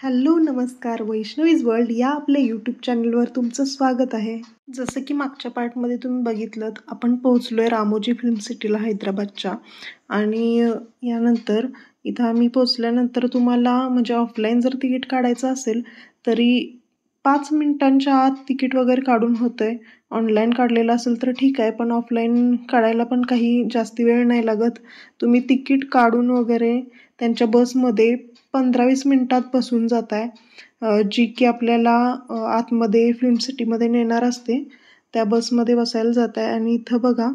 Hello नमस्कार, Vaishnavis world या आपल्या यूट्यूब चॅनलवर तुमचं स्वागत आहे. जसं की मागच्या पार्टमध्ये तुम्ही बघितलं, आपण पोहोचलोय रामोजी फिल्म सिटीला हैदराबादच्या. आणि यानंतर इथं आम्ही पोहोचल्यानंतर तुम्हाला म्हणजे ऑफलाईन जर तिकीट काढायचं असेल तरी 5 मिनिटांच्या आत तिकीट वगैरे काढून होतंय. ऑनलाईन काढलेलं असेल तर ठीक आहे, पण ऑफलाईन काढायला पण काही जास्ती वेळ नाही लागत. तुम्ही तिकीट काढून वगैरे त्यांच्या बसमध्ये 15-20 मिनिटात बसून जाताय, जी की आपल्याला आतमध्ये फिल्म सिटीमध्ये नेणार असते. त्या बसमध्ये बसायला जात आहे. आणि इथं बघा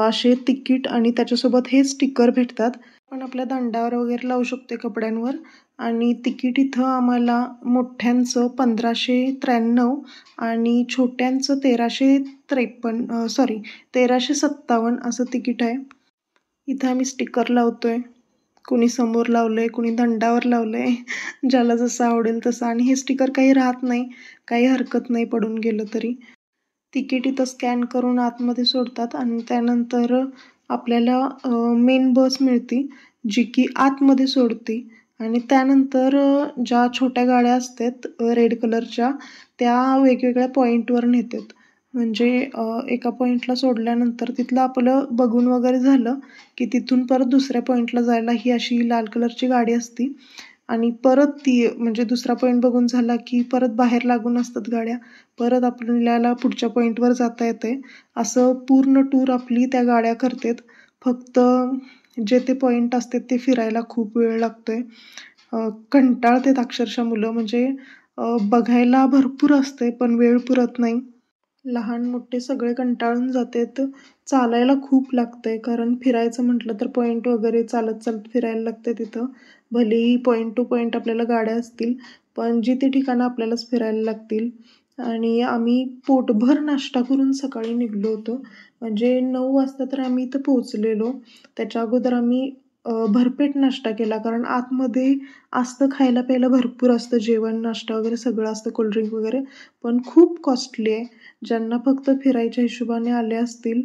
असे तिकीट आणि त्याच्यासोबत हे स्टिकर भेटतात. आपण आपल्या दांडावर वगैरे लावू शकतो कपड्यांवर. आणि तिकीट इथं आम्हाला मोठ्यांचं 1593 आणि छोट्यांचं 1357 असं तिकीट आहे. इथं आम्ही स्टिकर लावतोय. कुणी समोर लावलंय, कुणी दंडावर लावलंय, ज्याला जसं आवडेल तसं. आणि हे स्टिकर काही राहत नाही, काही हरकत नाही पडून गेलं तरी. तिकीट इथं स्कॅन करून आतमध्ये सोडतात आणि त्यानंतर आपल्याला मेन बस मिळते, जी की आतमध्ये सोडते. आणि त्यानंतर ज्या छोट्या गाड्या असतात रेड कलरच्या, त्या वेगवेगळ्या पॉईंटवर नेतात. म्हणजे एका पॉईंटला सोडल्यानंतर तिथलं आपलं बघून वगैरे झालं की तिथून परत दुसऱ्या पॉईंटला जायला ही अशी लाल कलरची गाडी असती. आणि परत ती म्हणजे दुसरा पॉईंट बघून झाला की परत बाहेर लागून असतात गाड्या. परत आपल्याला पुढच्या पॉईंटवर जाता येते. असं पूर्ण टूर आपली त्या गाड्या करतात. फक्त जे ते पॉईंट असतात ते फिरायला खूप वेळ लागतोय. कंटाळतात अक्षरशः मुलं. म्हणजे बघायला भरपूर असते पण वेळ पुरत नाही. लहान मोठे सगळे कंटाळून जातात. चालायला खूप लागतंय, कारण फिरायचं म्हटलं तर पॉईंट वगैरे चालत चालत फिरायला लागते तिथं. भलेही पॉईंट टू पॉईंट आपल्याला गाड्या असतील, पण जिथे ठिकाणं आपल्यालाच फिरायला लागतील. आणि आम्ही पोटभर नाश्ता करून सकाळी निघलो होतो. म्हणजे 9 वाजता तर आम्ही इथं पोहोचलेलो. त्याच्या अगोदर आम्ही भरपेट नाश्ता केला, कारण आतमध्ये असतं खायला प्यायला भरपूर असतं, जेवण नाश्ता वगैरे सगळं असतं, कोल्ड्रिंक वगैरे. पण खूप कॉस्टली आहे. ज्यांना फक्त फिरायच्या हिशोबाने आले असतील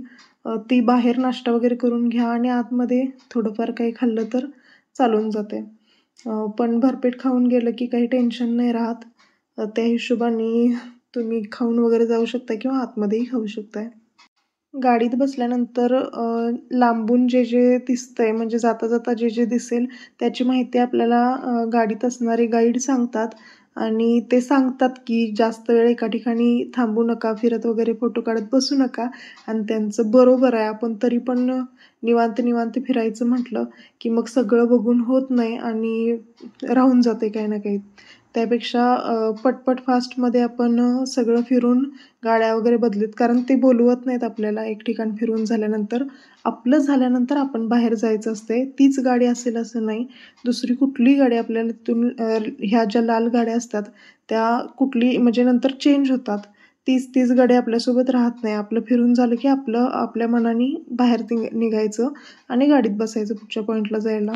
ती बाहेर नाश्ता वगैरे करून घ्या आणि आतमध्ये थोडंफार काही खाल्लं तर चालून जाते. पण भरपेट खाऊन गेलं की काही टेन्शन नाही राहत. त्या हिशोबाने तुम्ही खाऊन वगैरे जाऊ शकता किंवा आतमध्येही खाऊ शकताय. गाडीत बसल्यानंतर लांबून जे जे दिसतंय म्हणजे जाता जाता जे जे दिसेल त्याची माहिती आपल्याला गाडीत असणारे गाईड सांगतात. आणि ते सांगतात की जास्त वेळ एका ठिकाणी थांबू नका, फिरत वगैरे फोटो काढत बसू नका. आणि त्यांचं बरोबर आहे. आपण तरी पण निवांत निवांत फिरायचं म्हटलं की मग सगळं बघून होत नाही आणि राहून जाते काही ना काही. त्यापेक्षा पटपट फास्टमध्ये आपण सगळं फिरून गाड्या वगैरे बदलत, कारण ते बोलवत नाहीत आपल्याला. एक ठिकाण फिरून झाल्यानंतर आपलं झाल्यानंतर आपण बाहेर जायचं असते. तीच गाडी असेल असं नाही, दुसरी कुठली गाडी आपल्याला तिथून ह्या ज्या लाल गाड्या असतात त्या कुठली म्हणजे नंतर चेंज होतात. तीच गाडी आपल्यासोबत राहत नाही. आपलं फिरून झालं की आपल्या मनाने बाहेर निघायचं आणि गाडीत बसायचं पुढच्या पॉईंटला जायला.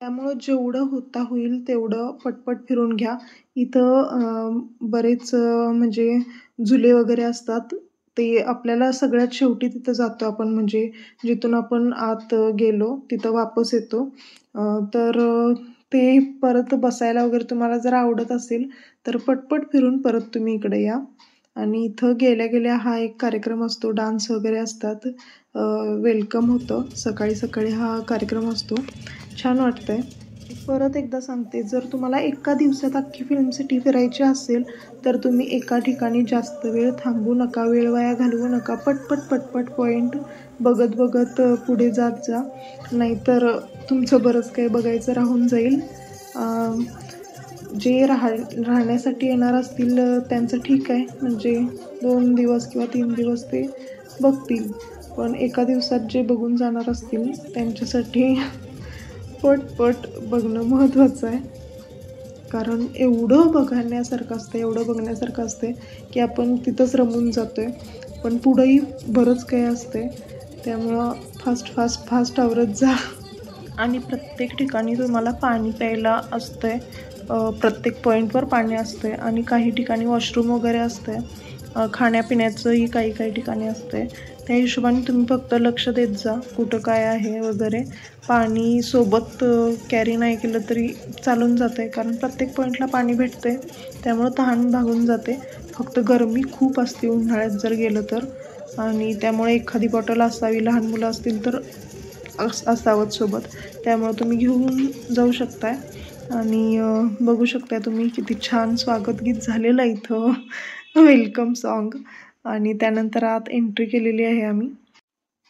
त्यामुळं जेवढं होता होईल तेवढं पटपट फिरून घ्या. इथं बरेच म्हणजे झुले वगैरे असतात. ते आपल्याला सगळ्यात शेवटी तिथं जातो आपण, म्हणजे जिथून आपण आत गेलो तिथं वापस येतो. तर ते परत बसायला वगैरे तुम्हाला जर आवडत असेल तर पटपट फिरून परत तुम्ही इकडे या. आणि इथं गेल्या गेल्या हा एक कार्यक्रम असतो, डान्स वगैरे असतात. वेलकम होतं सकाळी सकाळी हा कार्यक्रम असतो. छान वाटतंय. परत एकदा सांगते, जर तुम्हाला एका दिवसात अख्खी फिल्म सिटी फिरायची असेल तर तुम्ही एका ठिकाणी जास्त वेळ थांबू नका, वेळ वाया घालवू नका. पटपट पॉईंट बघत बघत पुढे जात जा, नाहीतर तुमचं बरंच काही बघायचं राहून जाईल. जे राहण्यासाठी येणार असतील त्यांचं ठीक आहे, म्हणजे 2 दिवस किंवा 3 दिवस ते बघतील. पण एका दिवसात जे बघून जाणार असतील त्यांच्यासाठी पटपट बघणं महत्त्वाचं आहे. कारण एवढं बघण्यासारखं असते की आपण तिथंच रमून जातोय. पण पुढंही बरंच काही असते, त्यामुळं फास्ट आवरत जा. आणि प्रत्येक ठिकाणी तुम्हाला पाणी प्यायला असतंय. प्रत्येक पॉईंटवर पाणी असते आणि काही ठिकाणी वॉशरूम वगैरे असते. खाण्यापिण्याचंही काही ठिकाणी असते. त्या हिशोबाने तुम्ही फक्त लक्ष देत जा कुठं काय आहे वगैरे. पाणी सोबत कॅरी नाही केलं तरी चालून जातं आहे, कारण प्रत्येक पॉईंटला पाणी भेटतं आहे, त्यामुळं तहान भागून जाते. फक्त गरमी खूप असते उन्हाळ्यात जर गेलं तर, आणि त्यामुळे एखादी बॉटल असावी, लहान मुलं असतील तर असावं सोबत, त्यामुळं तुम्ही घेऊन जाऊ शकताय. आणि बघू शकताय तुम्ही किती छान स्वागतगीत झालेलं आहे इथं, वेलकम सॉन्ग. आणि त्यानंतर आत एंट्री केलेली आहे आम्ही.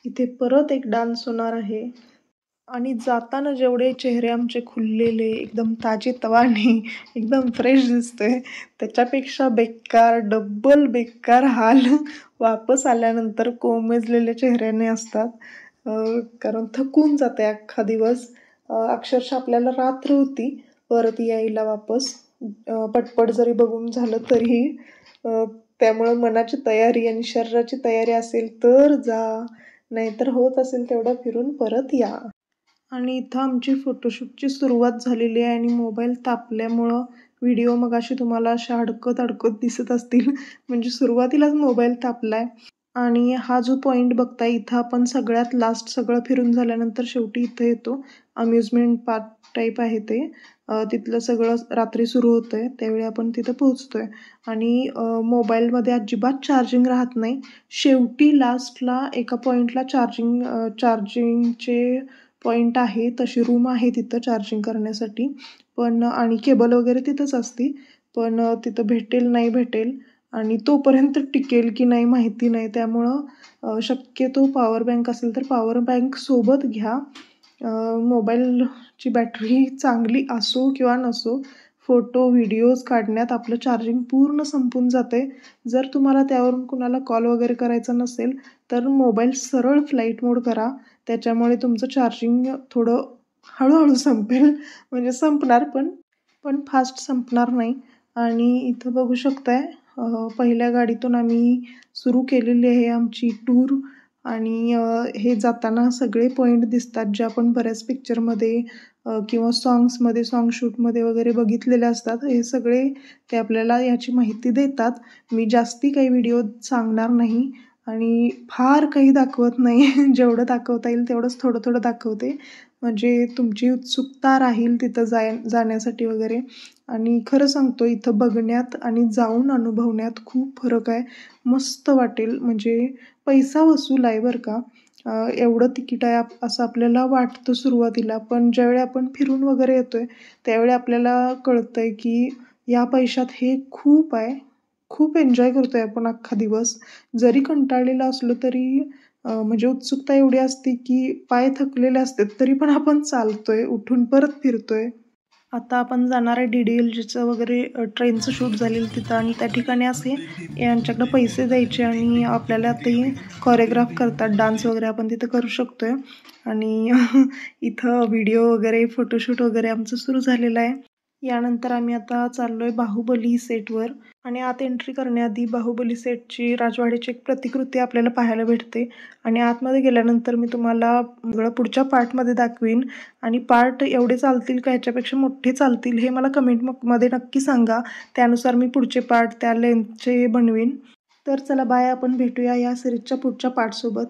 इथे परत एक डान्स होणार आहे. आणि जाताना जेवढे चेहरे आमचे खुललेले, एकदम ताजेतवाने, एकदम फ्रेश दिसतोय, त्याच्यापेक्षा बेकार, डब्बल बेकार हाल वापस आल्यानंतर कोमेजलेल्या चेहऱ्याने असतात. कारण थकून जाते अख्खा दिवस. अक्षरशः आपल्याला रात्र होती परत यायला वापस, पटपट जरी बघून झालं तरीही. त्यामुळं मनाची तयारी आणि शरीराची तयारी असेल तर जा, नाहीतर होत असेल तेवढं फिरून परत या. आणि इथं आमची फोटोशूटची सुरुवात झालेली आहे आणि मोबाईल तापल्यामुळं व्हिडिओ मगाशी तुम्हाला अशा अडकत अडकत दिसत असतील, म्हणजे सुरुवातीलाच मोबाईल तापलाय. आणि हा जो पॉईंट बघताय इथं आपण सगळ्यात लास्ट सगळं फिरून झाल्यानंतर शेवटी इथं येतो. अम्युजमेंट पार्क टाईप आहे ते. तिथलं सगळं रात्री सुरू होतंय त्यावेळी आपण तिथं पोहोचतोय. आणि मोबाईलमध्ये अजिबात चार्जिंग राहत नाही. शेवटी लास्टला एका पॉईंटला चार्जिंगचे पॉईंट आहे, तशी रूम आहे तिथं चार्जिंग करण्यासाठी. पण आणि केबल वगैरे तिथंच असते, पण तिथं भेटेल नाही भेटेल आणि तोपर्यंत टिकेल की नाही माहिती नाही. त्यामुळं शक्यतो पॉवर बँक असेल तर पॉवर बँक सोबत घ्या. मोबाईलची बॅटरी चांगली असो किंवा नसो, फोटो व्हिडिओज काढण्यात आपलं चार्जिंग पूर्ण संपून जाते. जर तुम्हाला त्यावरून कुणाला कॉल वगैरे करायचा नसेल तर मोबाईल सरळ फ्लाईट मोड करा. त्याच्यामुळे तुमचं चार्जिंग थोडं हळूहळू संपेल, म्हणजे संपणार पण फास्ट संपणार नाही. आणि इथं बघू शकताय पहिल्या गाडीतून आम्ही सुरू केलेली आहे आमची टूर. आणि हे जाताना सगळे पॉईंट दिसतात जे आपण बऱ्याच पिक्चरमध्ये किंवा सॉंग शूटमध्ये वगैरे बघितलेले असतात. हे सगळे ते आपल्याला याची माहिती देतात. मी जास्ती काही व्हिडिओ सांगणार नाही आणि फार काही दाखवत नाही. जेवढं दाखवता येईल तेवढंच थोडं थोडं दाखवते, म्हणजे तुमची उत्सुकता राहील तिथं जाण्यासाठी वगैरे. आणि खरं सांगतो इथं बघण्यात आणि जाऊन अनुभवण्यात खूप फरक आहे. मस्त वाटेल, म्हणजे पैसा वसूल आहे बरं का. एवढं तिकीट आहे असं आपल्याला वाटतं सुरुवातीला, पण ज्यावेळी आपण फिरून वगैरे येतोय त्यावेळी आपल्याला कळतंय की या पैशात हे खूप आहे. खूप एन्जॉय करतोय आपण अख्खा दिवस. जरी कंटाळलेलं असलो तरी म्हणजे उत्सुकता एवढी असते की पाय थकलेले असतात तरी पण आपण चालतोय, उठून परत फिरतोय. आता आपण जाणार आहे DDLJचं वगैरे ट्रेनचं शूट झालेलं तिथं. आणि त्या ठिकाणी असे यांच्याकडं पैसे द्यायचे आणि आपल्याला ते कोरिओग्राफ करतात, डान्स वगैरे आपण तिथं करू शकतोय. आणि इथं व्हिडिओ वगैरे फोटोशूट वगैरे आमचं सुरू झालेलं आहे. यानंतर आम्ही आता चाललोय बाहुबली सेटवर. आणि आत एंट्री करण्याआधी बाहुबली सेटची राजवाड्याची एक प्रतिकृती आपल्याला पाहायला भेटते. आणि आतमध्ये गेल्यानंतर मी तुम्हाला सगळं पुढच्या पार्टमध्ये दाखवीन. आणि पार्ट एवढे चालतील का ह्याच्यापेक्षा मोठे चालतील हे मला कमेंटमध्ये नक्की सांगा. त्यानुसार मी पुढचे पार्ट त्या लेंथचे बनवीन. तर चला बाय, आपण भेटूया या सिरीजच्या पुढच्या पार्टसोबत.